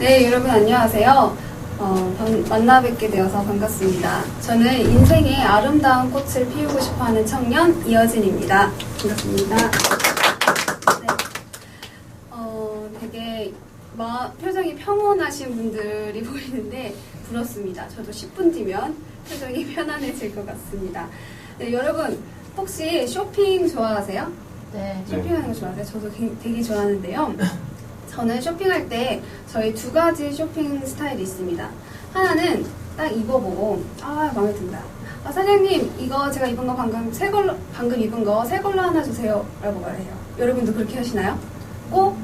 네, 여러분 안녕하세요. 만나 뵙게 되어서 반갑습니다. 저는 인생의 아름다운 꽃을 피우고 싶어하는 청년 이여진입니다. 반갑습니다. 네. 되게 표정이 평온하신 분들이 보이는데 부럽습니다. 저도 10분 뒤면 표정이 편안해질 것 같습니다. 네, 여러분 혹시 쇼핑 좋아하세요? 네. 쇼핑하는 거 좋아하세요? 저도 되게 좋아하는데요. 저는 쇼핑할 때 저희 두 가지 쇼핑 스타일이 있습니다. 하나는 딱 입어보고 마음에 든다. 사장님 이거 제가 입은 거 방금 입은 거 새 걸로 하나 주세요 라고 말해요. 여러분도 그렇게 하시나요? 꼭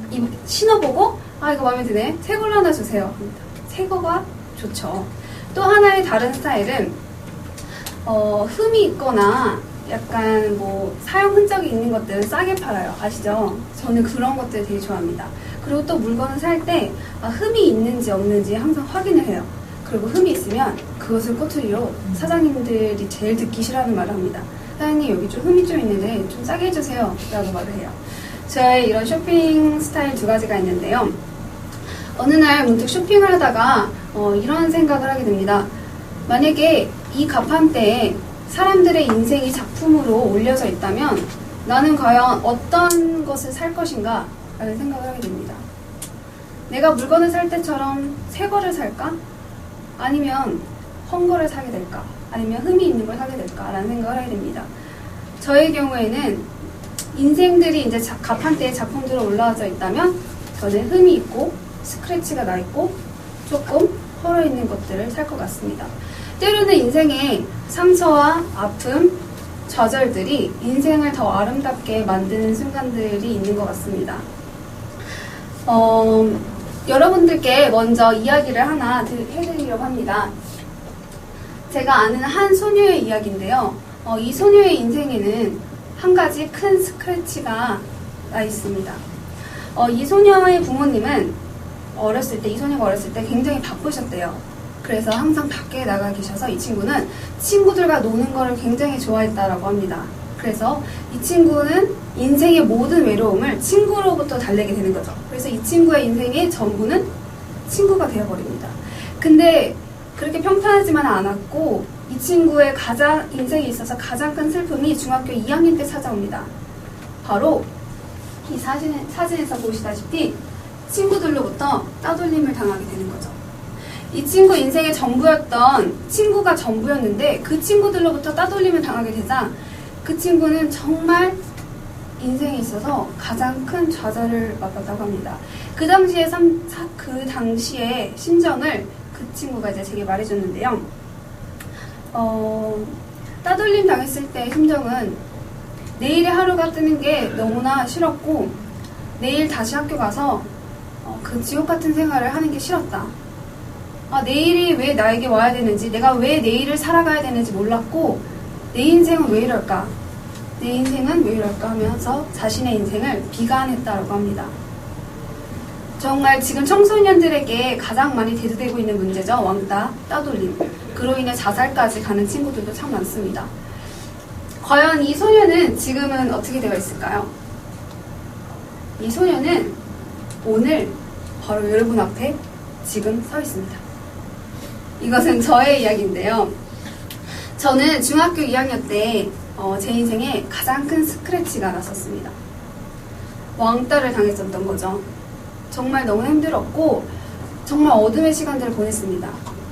신어보고 이거 마음에 드네 새 걸로 하나 주세요 합니다. 새 거가 좋죠. 또 하나의 다른 스타일은 흠이 있거나 약간 사용 흔적이 있는 것들은 싸게 팔아요. 아시죠? 저는 그런 것들 되게 좋아합니다. 그리고 또 물건을 살 때 흠이 있는지 없는지 항상 확인을 해요. 그리고 흠이 있으면 그것을 꼬투리로 사장님들이 제일 듣기 싫어하는 말을 합니다. 사장님 여기 좀 흠이 좀 있는데 좀 싸게 해주세요 라고 말을 해요. 저의 이런 쇼핑 스타일 두 가지가 있는데요. 어느 날 문득 쇼핑을 하다가 이런 생각을 하게 됩니다. 만약에 이 가판대에 사람들의 인생이 작품으로 올려져 있다면 나는 과연 어떤 것을 살 것인가 라는 생각을 하게 됩니다. 내가 물건을 살 때처럼 새 거를 살까? 아니면 헝 거를 사게 될까? 아니면 흠이 있는 걸 사게 될까? 라는 생각을 하게 됩니다. 저의 경우에는 인생들이 이제 가판대에 작품들로 올라와져 있다면 저는 흠이 있고 스크래치가 나 있고 조금 헐어 있는 것들을 살 것 같습니다. 때로는 인생에 상처와 아픔, 좌절들이 인생을 더 아름답게 만드는 순간들이 있는 것 같습니다. 여러분들께 먼저 이야기를 하나 해드리려고 합니다. 제가 아는 한 소녀의 이야기인데요. 이 소녀의 인생에는 한 가지 큰 스크래치가 나 있습니다. 이 소녀의 부모님은 이 소녀가 어렸을 때 굉장히 바쁘셨대요. 그래서 항상 밖에 나가 계셔서 이 친구는 친구들과 노는 거를 굉장히 좋아했다라고 합니다. 그래서 이 친구는 인생의 모든 외로움을 친구로부터 달래게 되는 거죠. 그래서 이 친구의 인생의 전부는 친구가 되어버립니다. 근데 그렇게 평탄하지만 않았고 이 친구의 인생에 있어서 가장 큰 슬픔이 중학교 2학년 때 찾아옵니다. 바로 이 사진에서 보시다시피 친구들로부터 따돌림을 당하게 되는 거죠. 이 친구 인생의 전부였던 친구가 전부였는데 그 친구들로부터 따돌림을 당하게 되자 그 친구는 정말 인생에 있어서 가장 큰 좌절을 맛봤다고 합니다. 그 당시의 심정을 그 친구가 이제 제게 말해줬는데요. 따돌림 당했을 때의 심정은 내일의 하루가 뜨는 게 너무나 싫었고 내일 다시 학교 가서 그 지옥 같은 생활을 하는 게 싫었다. 내일이 왜 나에게 와야 되는지, 내가 왜 내일을 살아가야 되는지 몰랐고 내 인생은 왜 이럴까? 내 인생은 왜 이럴까? 하면서 자신의 인생을 비관했다고 합니다. 정말 지금 청소년들에게 가장 많이 대두되고 있는 문제죠. 왕따, 따돌림. 그로 인해 자살까지 가는 친구들도 참 많습니다. 과연 이 소녀는 지금은 어떻게 되어 있을까요? 이 소녀는 오늘 바로 여러분 앞에 지금 서 있습니다. 이것은 저의 이야기인데요. 저는 중학교 2학년 때 제 인생에 가장 큰 스크래치가 났었습니다. 왕따를 당했었던 거죠. 정말 너무 힘들었고 정말 어둠의 시간들을 보냈습니다.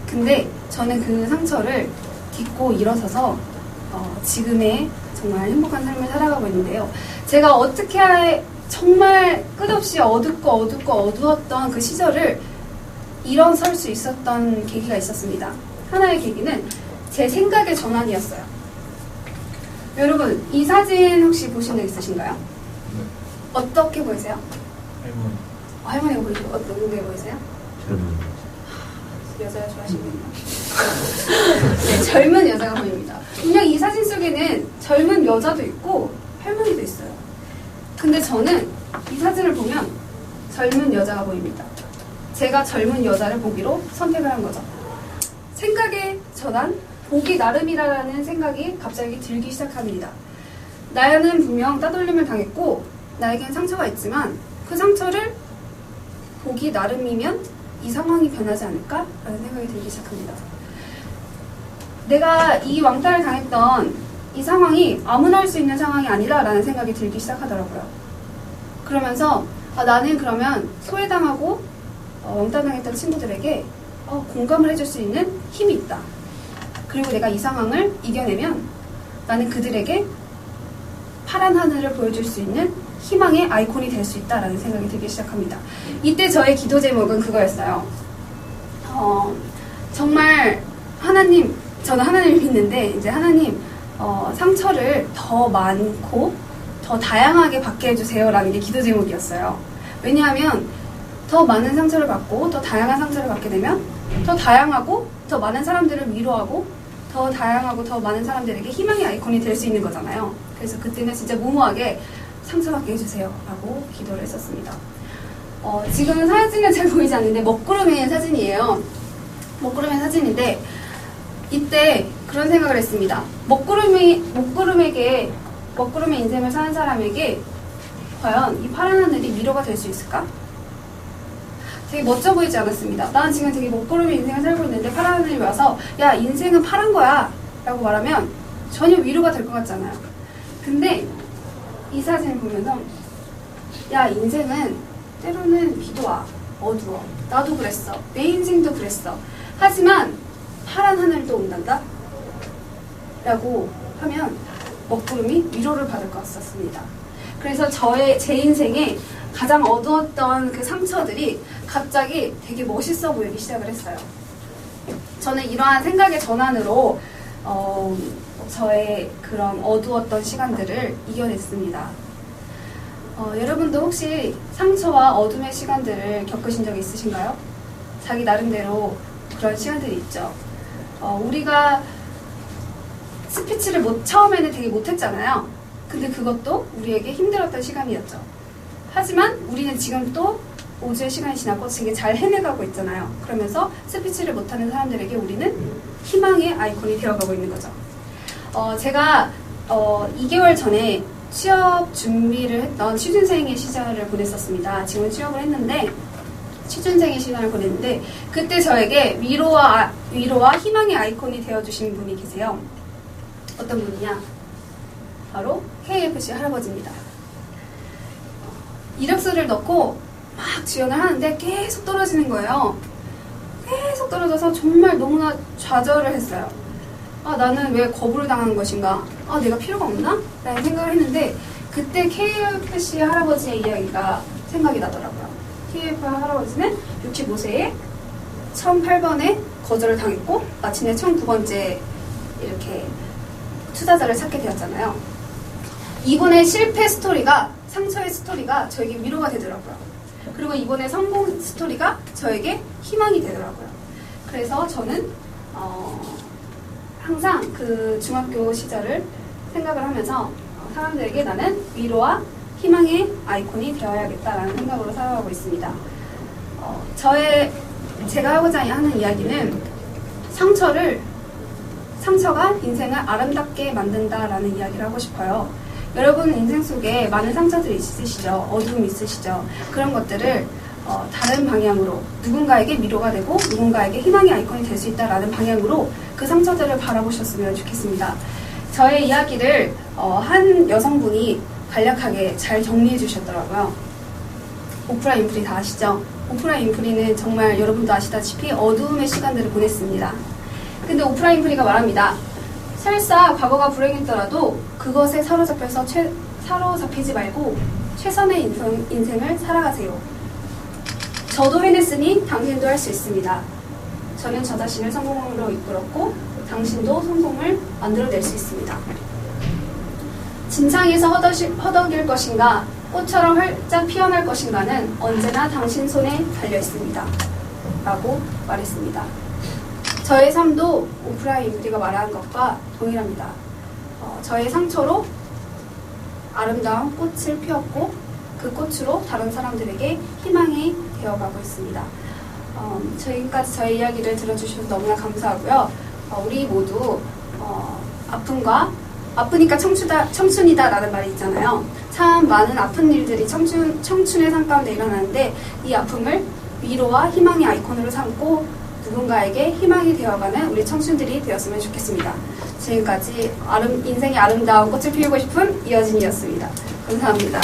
근데 저는 그 상처를 딛고 일어서서 지금의 정말 행복한 삶을 살아가고 있는데요. 제가 어떻게 정말 끝없이 어두웠던 그 시절을 일어설 수 있었던 계기가 있었습니다. 하나의 계기는 제 생각의 전환이었어요. 여러분, 이 사진 혹시 보신 적 있으신가요? 네. 어떻게 보이세요? 할머니. 할머니가 보이시고 어떤 게 보이세요? 젊은 여자가 좋아하시는군요. 네, 젊은 여자가 보입니다. 분명 이 사진 속에는 젊은 여자도 있고 할머니도 있어요. 근데 저는 이 사진을 보면 젊은 여자가 보입니다. 제가 젊은 여자를 보기로 선택을 한 거죠. 생각의 전환, 보기 나름이라는 생각이 갑자기 들기 시작합니다. 나는 분명 따돌림을 당했고 나에겐 상처가 있지만 그 상처를 보기 나름이면 이 상황이 변하지 않을까? 라는 생각이 들기 시작합니다. 내가 이 왕따를 당했던 이 상황이 아무나 할 수 있는 상황이 아니다 라는 생각이 들기 시작하더라고요. 그러면서 나는 그러면 소외당하고 왕따 당했던 친구들에게 공감을 해줄 수 있는 힘이 있다. 그리고 내가 이 상황을 이겨내면 나는 그들에게 파란 하늘을 보여줄 수 있는 희망의 아이콘이 될 수 있다라는 생각이 들기 시작합니다. 이때 저의 기도 제목은 그거였어요. 정말 저는 하나님을 믿는데 이제 하나님 상처를 더 많고 더 다양하게 받게 해주세요라는 게 기도 제목이었어요. 왜냐하면 더 많은 상처를 받고 더 다양한 상처를 받게 되면 더 다양하고 더 많은 사람들을 위로하고 더 다양하고 더 많은 사람들에게 희망의 아이콘이 될 수 있는 거잖아요. 그래서 그때는 진짜 무모하게 상처받게 해주세요 라고 기도를 했었습니다. 지금 사진은 잘 보이지 않는데 먹구름의 사진이에요. 먹구름의 사진인데 이때 그런 생각을 했습니다. 먹구름의 인생을 사는 사람에게 과연 이 파란 하늘이 위로가 될 수 있을까? 되게 멋져 보이지 않았습니다. 난 지금 되게 먹구름의 인생을 살고 있는데 파란 하늘이 와서 야 인생은 파란 거야 라고 말하면 전혀 위로가 될 것 같잖아요. 근데 이 사진을 보면서 야 인생은 때로는 비도 와 어두워 나도 그랬어 내 인생도 그랬어 하지만 파란 하늘도 온단다 라고 하면 먹구름이 위로를 받을 것 같았습니다. 그래서 제 인생에 가장 어두웠던 그 상처들이 갑자기 되게 멋있어 보이기 시작을 했어요. 저는 이러한 생각의 전환으로 저의 그런 어두웠던 시간들을 이겨냈습니다. 여러분도 혹시 상처와 어둠의 시간들을 겪으신 적이 있으신가요? 자기 나름대로 그런 시간들이 있죠. 우리가 스피치를 처음에는 되게 못했잖아요. 근데 그것도 우리에게 힘들었던 시간이었죠. 하지만 우리는 지금 또 5주의 시간이 지났고 되게 잘 해내가고 있잖아요. 그러면서 스피치를 못하는 사람들에게 우리는 희망의 아이콘이 되어가고 있는 거죠. 제가 2개월 전에 취업 준비를 했던 취준생의 시절을 보냈었습니다. 지금 취업을 했는데 취준생의 시간을 보냈는데 그때 저에게 위로와 희망의 아이콘이 되어주신 분이 계세요. 어떤 분이냐? 바로 KFC 할아버지입니다. 이력서를 넣고 막 지원을 하는데 계속 떨어지는 거예요. 계속 떨어져서 정말 너무나 좌절을 했어요. 나는 왜 거부를 당하는 것인가? 내가 필요가 없나? 라는 생각을 했는데 그때 KFC 할아버지의 이야기가 생각이 나더라고요. KFC 할아버지는 65세에 1008번에 거절을 당했고 마침내 1009번째 이렇게 투자자를 찾게 되었잖아요. 이분의 실패 스토리가 상처의 스토리가 저에게 위로가 되더라고요. 그리고 이번에 성공 스토리가 저에게 희망이 되더라고요. 그래서 저는 항상 그 중학교 시절을 생각을 하면서 사람들에게 나는 위로와 희망의 아이콘이 되어야겠다라는 생각으로 살아가고 있습니다. 제가 하고자 하는 이야기는 상처가 인생을 아름답게 만든다라는 이야기를 하고 싶어요. 여러분 인생 속에 많은 상처들이 있으시죠? 어두움이 있으시죠? 그런 것들을 다른 방향으로 누군가에게 위로가 되고 누군가에게 희망의 아이콘이 될 수 있다라는 방향으로 그 상처들을 바라보셨으면 좋겠습니다. 저의 이야기를 한 여성분이 간략하게 잘 정리해 주셨더라고요. 오프라 윈프리 다 아시죠? 오프라 윈프리는 정말 여러분도 아시다시피 어두움의 시간들을 보냈습니다. 근데 오프라 윈프리가 말합니다. 설사 과거가 불행했더라도 그것에 사로잡히지 말고 최선의 인생을 살아가세요. 저도 해냈으니 당신도 할 수 있습니다. 저는 저 자신을 성공으로 이끌었고 당신도 성공을 만들어낼 수 있습니다. 진창에서 허덕일 것인가 꽃처럼 활짝 피어날 것인가는 언제나 당신 손에 달려있습니다. 라고 말했습니다. 저의 삶도 오프라 윈프리가 말한 것과 동일합니다. 저의 상처로 아름다운 꽃을 피웠고 그 꽃으로 다른 사람들에게 희망이 되어가고 있습니다. 저희까지 저의 이야기를 들어주셔서 너무나 감사하고요. 우리 모두 아프니까 청춘이다 라는 말이 있잖아요. 참 많은 아픈 일들이 청춘의 삶 가운데 일어나는데 이 아픔을 위로와 희망의 아이콘으로 삼고 누군가에게 희망이 되어가는 우리 청춘들이 되었으면 좋겠습니다. 지금까지 인생의 아름다운 꽃을 피우고 싶은 이어진이었습니다. 감사합니다.